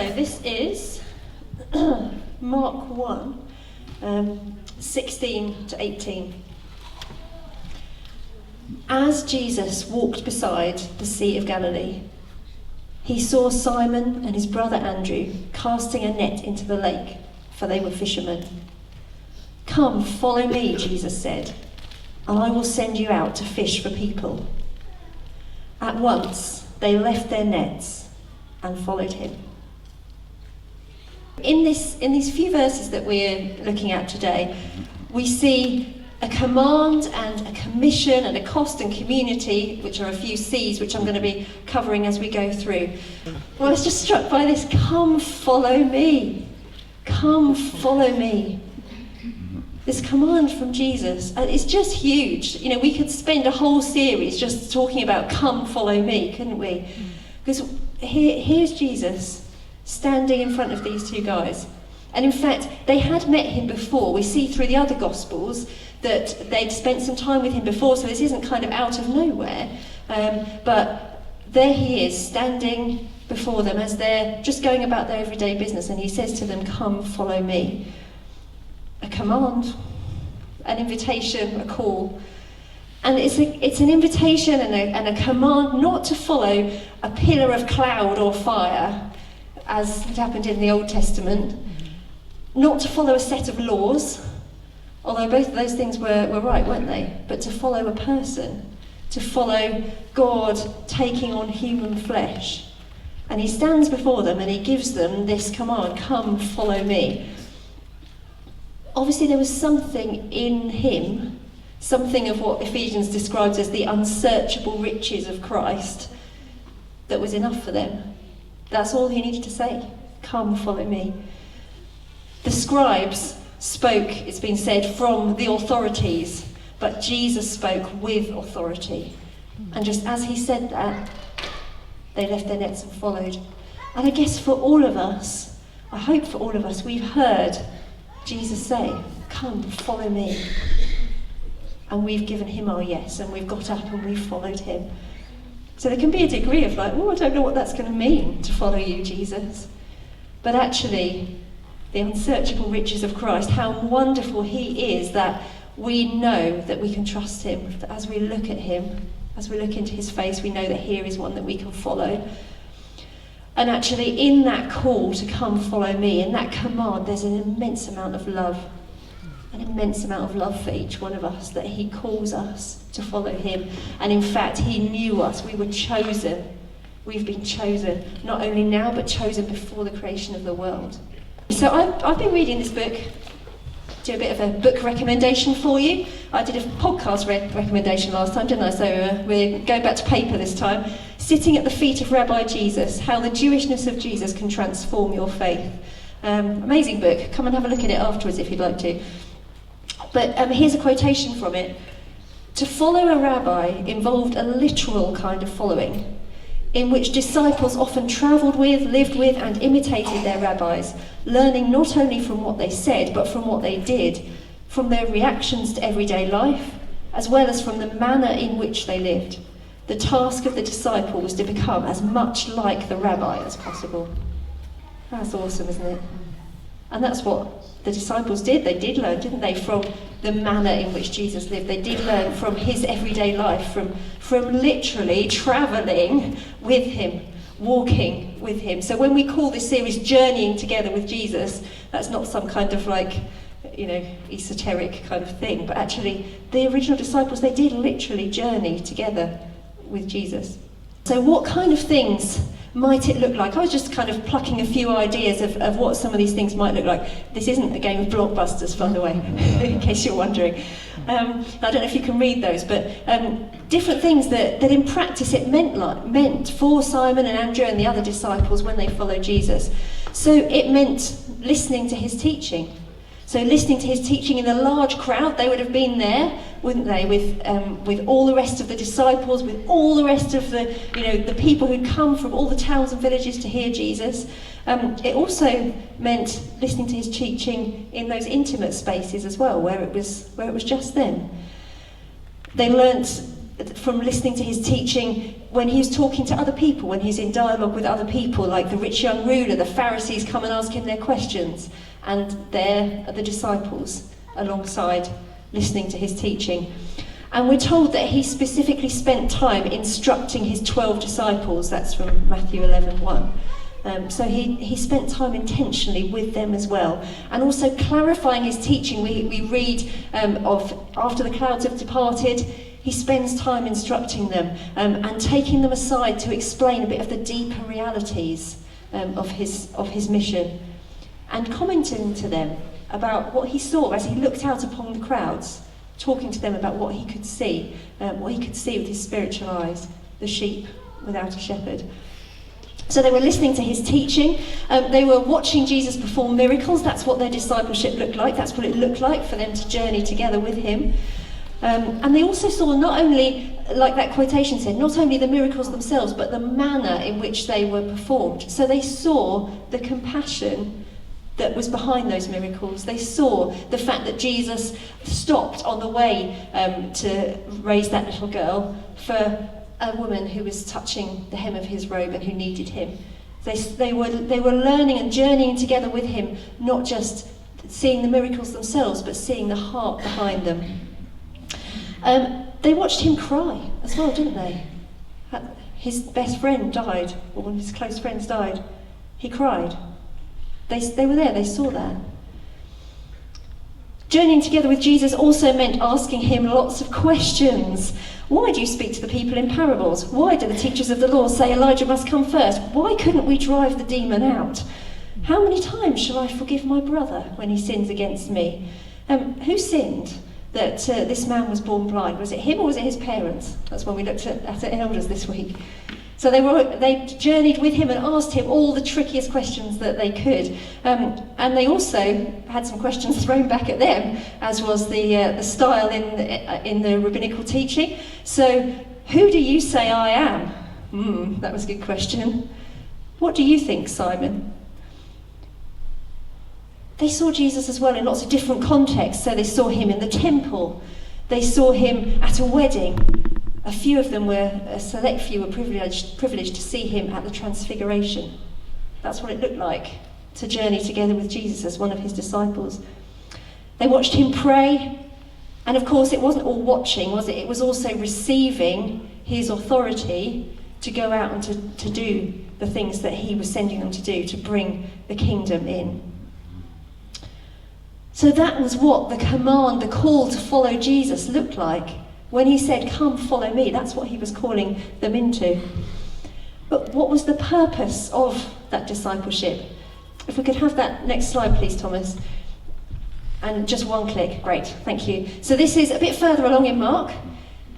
this is Mark 1, 16 to 18. As Jesus walked beside the Sea of Galilee, he saw Simon and his brother Andrew casting a net into the lake, for they were fishermen. "Come, follow me," Jesus said, "and I will send you out to fish for people." At once they left their nets and followed him. In these few verses that we're looking at today, we see a command and a commission and a cost and community, which are a few C's, which I'm going to be covering as we go through. Well, I was just struck by this: come follow me. Come follow me. This command from Jesus, and it's just huge. You know, we could spend a whole series just talking about come follow me, couldn't we? Because here's Jesus standing in front of these two guys. And in fact, they had met him before. We see through the other Gospels that they'd spent some time with him before, so this isn't kind of out of nowhere. But there he is, standing before them as they're just going about their everyday business, and he says to them, "Come, follow me." A command, an invitation, a call. And it's an invitation and a command not to follow a pillar of cloud or fire, as had happened in the Old Testament, not to follow a set of laws, although both of those things were right, weren't they? But to follow a person, to follow God taking on human flesh. And he stands before them and he gives them this command: come, follow me. Obviously there was something in him, something of what Ephesians describes as the unsearchable riches of Christ, that was enough for them. That's all he needed to say: come, follow me. The scribes spoke, it's been said, from the authorities, but Jesus spoke with authority. And just as he said that, they left their nets and followed. And I guess for all of us, I hope for all of us, we've heard Jesus say, "Come, follow me." And we've given him our yes, and we've got up and we've followed him. So there can be a degree of like, oh, I don't know what that's going to mean to follow you, Jesus. But actually, the unsearchable riches of Christ, how wonderful he is, that we know that we can trust him, that as we look at him, as we look into his face, we know that here is one that we can follow. And actually, in that call to come follow me, in that command, there's an immense amount of love, an immense amount of love for each one of us, that he calls us to follow him. And in fact, he knew us. We were chosen. We've been chosen, not only now, but chosen before the creation of the world. So I've been reading this book. Do a bit of a book recommendation for you. I did a podcast recommendation last time, didn't I? So we're going back to paper this time. Sitting at the Feet of Rabbi Jesus, How the Jewishness of Jesus Can Transform Your Faith. Amazing book. Come and have a look at it afterwards if you'd like to. But here's a quotation from it. To follow a rabbi involved a literal kind of following, in which disciples often travelled with, lived with, and imitated their rabbis, learning not only from what they said, but from what they did, from their reactions to everyday life, as well as from the manner in which they lived. The task of the disciple was to become as much like the rabbi as possible. That's awesome, isn't it? And that's what the disciples did. They did learn, didn't they, from the manner in which Jesus lived. They did learn from his everyday life, from literally travelling with him, walking with him. So when we call this series Journeying Together with Jesus, that's not some kind of like, you know, esoteric kind of thing, but actually the original disciples, they did literally journey together with Jesus. So what kind of things might it look like? I was just kind of plucking a few ideas of what some of these things might look like. This isn't a game of blockbusters, by the way, in case you're wondering. I don't know if you can read those, but different things that in practice it meant for Simon and Andrew and the other disciples when they followed Jesus. So it meant listening to his teaching. So listening to his teaching in a large crowd, they would have been there, wouldn't they, with all the rest of the disciples, with all the rest of the, you know, the people who'd come from all the towns and villages to hear Jesus. It also meant listening to his teaching in those intimate spaces as well, where it was just them. They learnt from listening to his teaching when he was talking to other people, when he's in dialogue with other people, like the rich young ruler. The Pharisees come and ask him their questions, and there are the disciples alongside, listening to his teaching. And we're told that he specifically spent time instructing his 12 disciples. That's from Matthew 11:1. So he spent time intentionally with them as well, and also clarifying his teaching. We read of after the clouds have departed, he spends time instructing them and taking them aside to explain a bit of the deeper realities of his mission, and commenting to them about what he saw as he looked out upon the crowds, talking to them about what he could see with his spiritual eyes, the sheep without a shepherd. So they were listening to his teaching, they were watching Jesus perform miracles. That's what their discipleship looked like, that's what it looked like for them to journey together with him. And they also saw, not only, like that quotation said, not only the miracles themselves, but the manner in which they were performed. So they saw the compassion that was behind those miracles. They saw the fact that Jesus stopped on the way to raise that little girl for a woman who was touching the hem of his robe and who needed him. They were learning and journeying together with him, not just seeing the miracles themselves, but seeing the heart behind them. They watched him cry as well, didn't they? His best friend died, or one of his close friends died. He cried. They were there, they saw that. Journeying together with Jesus also meant asking him lots of questions. Why do you speak to the people in parables? Why do the teachers of the law say Elijah must come first? Why couldn't we drive the demon out? How many times shall I forgive my brother when he sins against me? Who sinned that this man was born blind? Was it him or was it his parents? That's when we looked at elders this week. So they journeyed with him and asked him all the trickiest questions that they could. And they also had some questions thrown back at them, as was the style in the rabbinical teaching. So, who do you say I am? That was a good question. What do you think, Simon? They saw Jesus as well in lots of different contexts. So they saw him in the temple. They saw him at a wedding. A select few were privileged to see him at the Transfiguration. That's what it looked like to journey together with Jesus as one of his disciples. They watched him pray, and of course it wasn't all watching, was it? It was also receiving his authority to go out and to do the things that he was sending them to do, to bring the kingdom in. So that was what the command, the call to follow Jesus looked like. When he said, come follow me, that's what he was calling them into. But what was the purpose of that discipleship? If we could have that next slide, please, Thomas. And just one click, great, thank you. So this is a bit further along in Mark.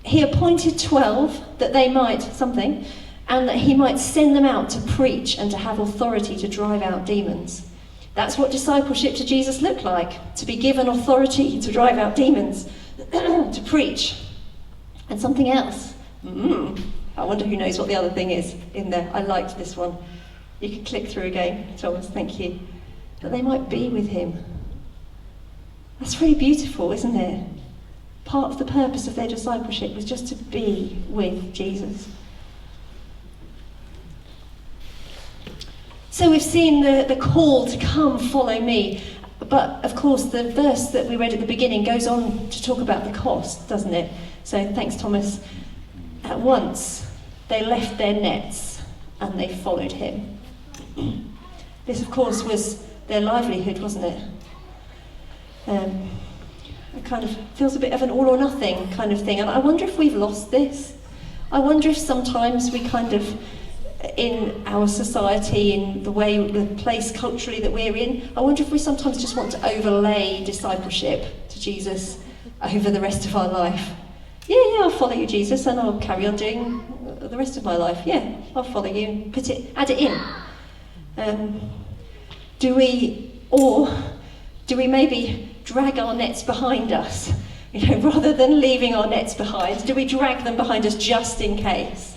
He appointed 12 that they might something, and that he might send them out to preach and to have authority to drive out demons. That's what discipleship to Jesus looked like, to be given authority to drive out demons, to preach. And something else. I wonder who knows what the other thing is in there. I liked this one. You can click through again, Thomas, thank you. That they might be with him. That's really beautiful, isn't it? Part of the purpose of their discipleship was just to be with Jesus. So we've seen the call to come follow me. But of course the verse that we read at the beginning goes on to talk about the cost, doesn't it? So thanks, Thomas. At once, they left their nets and they followed him. This, of course, was their livelihood, wasn't it? It kind of feels a bit of an all or nothing kind of thing. And I wonder if we've lost this. I wonder if sometimes we kind of, in our society, in the place culturally that we're in, I wonder if we sometimes just want to overlay discipleship to Jesus over the rest of our life. Yeah, I'll follow you, Jesus, and I'll carry on doing the rest of my life. Yeah, I'll follow you. Add it in. Do we maybe drag our nets behind us? Rather than leaving our nets behind, do we drag them behind us just in case?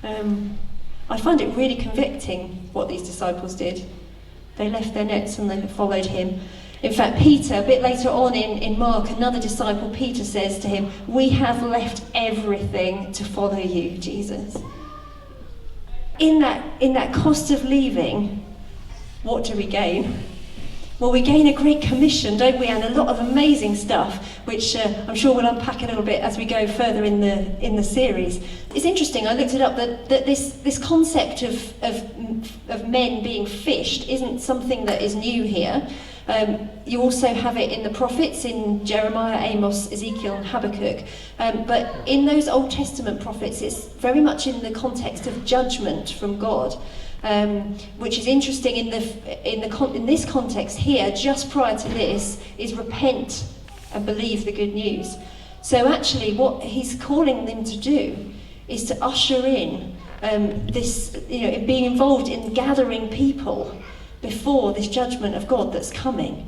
I find it really convicting what these disciples did. They left their nets and they followed him. In fact, Peter, a bit later on in Mark, another disciple, Peter, says to him, "We have left everything to follow you, Jesus." In that cost of leaving, what do we gain? Well, we gain a great commission, don't we? And a lot of amazing stuff, which I'm sure we'll unpack a little bit as we go further in the series. It's interesting. I looked it up that this concept of men being fished isn't something that is new here. You also have it in the prophets, in Jeremiah, Amos, Ezekiel, and Habakkuk. But in those Old Testament prophets, it's very much in the context of judgment from God. Which is interesting in this context here, just prior to this, is repent and believe the good news. So actually what he's calling them to do is to usher in this, being involved in gathering people before this judgment of God that's coming.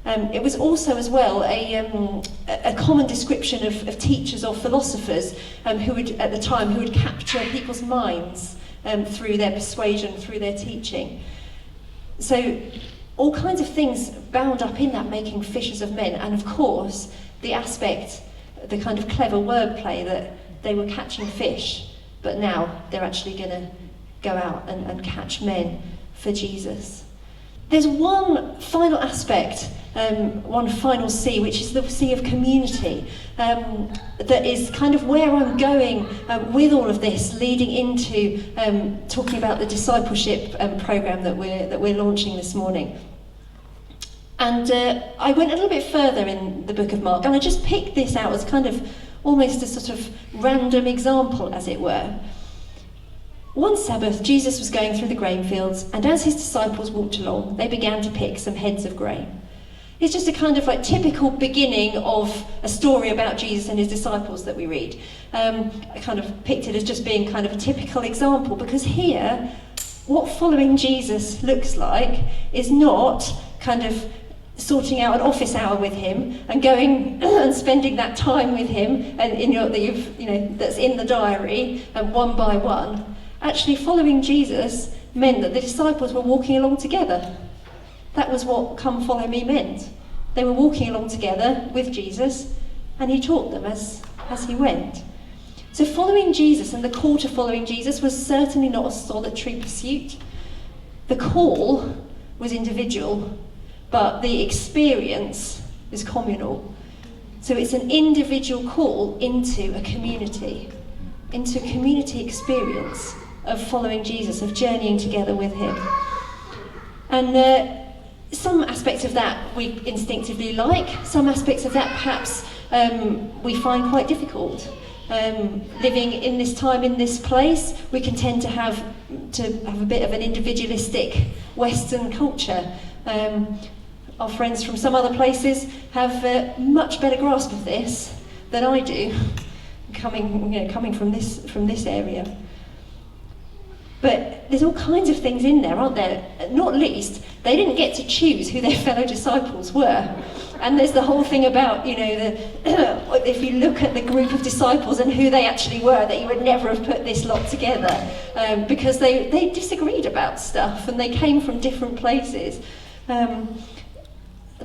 It was also as well a common description of teachers or philosophers who would capture people's minds through their persuasion, through their teaching. So all kinds of things bound up in that making fishers of men, and of course the kind of clever wordplay that they were catching fish, but now they're actually going to go out and catch men for Jesus. There's one final aspect, one final C, which is the C of community, that is kind of where I'm going with all of this, leading into talking about the discipleship program that we're launching this morning. And I went a little bit further in the book of Mark, and I just picked this out as kind of almost a sort of random example, as it were. One Sabbath, Jesus was going through the grain fields, and as his disciples walked along, they began to pick some heads of grain. It's just a kind of like typical beginning of a story about Jesus and his disciples that we read. I kind of picked it as just being kind of a typical example, because here, what following Jesus looks like is not kind of sorting out an office hour with him and going and spending that time with him, and that's in the diary, and one by one. Actually, following Jesus meant that the disciples were walking along together. That was what "come follow me" meant. They were walking along together with Jesus, and he taught them as he went. So following Jesus and the call to following Jesus was certainly not a solitary pursuit. The call was individual, but the experience is communal. So it's an individual call into a community experience of following Jesus, of journeying together with him. And some aspects of that we instinctively like, some aspects of that perhaps we find quite difficult. Living in this time, in this place, we can tend to have a bit of an individualistic Western culture. Our friends from some other places have a much better grasp of this than I do, coming from this area. But there's all kinds of things in there, aren't there? Not least, they didn't get to choose who their fellow disciples were. And there's the whole thing about, if you look at the group of disciples and who they actually were, that you would never have put this lot together, because they disagreed about stuff and they came from different places.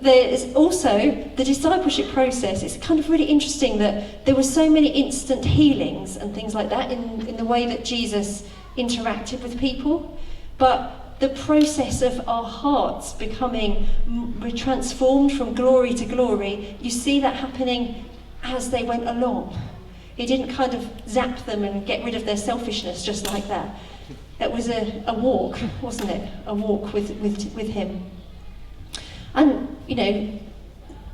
There's also the discipleship process. It's kind of really interesting that there were so many instant healings and things like that in the way that Jesus interacted with people, but the process of our hearts becoming transformed from glory to glory, you see that happening as they went along. He didn't kind of zap them and get rid of their selfishness just like that. It was a walk, wasn't it? A walk with him. And,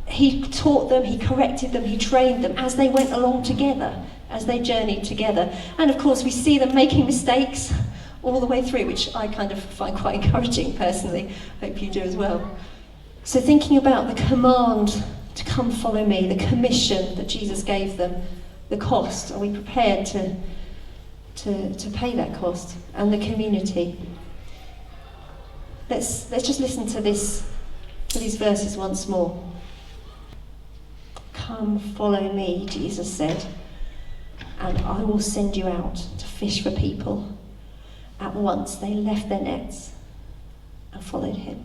he taught them, he corrected them, he trained them as they went along together, as they journeyed together. And of course we see them making mistakes all the way through, which I kind of find quite encouraging personally. Hope you do as well. So thinking about the command to come follow me, the commission that Jesus gave them, the cost, are we prepared to pay that cost? And the community. Let's just listen to these verses once more. Come follow me, Jesus said, and I will send you out to fish for people. At once they left their nets and followed him.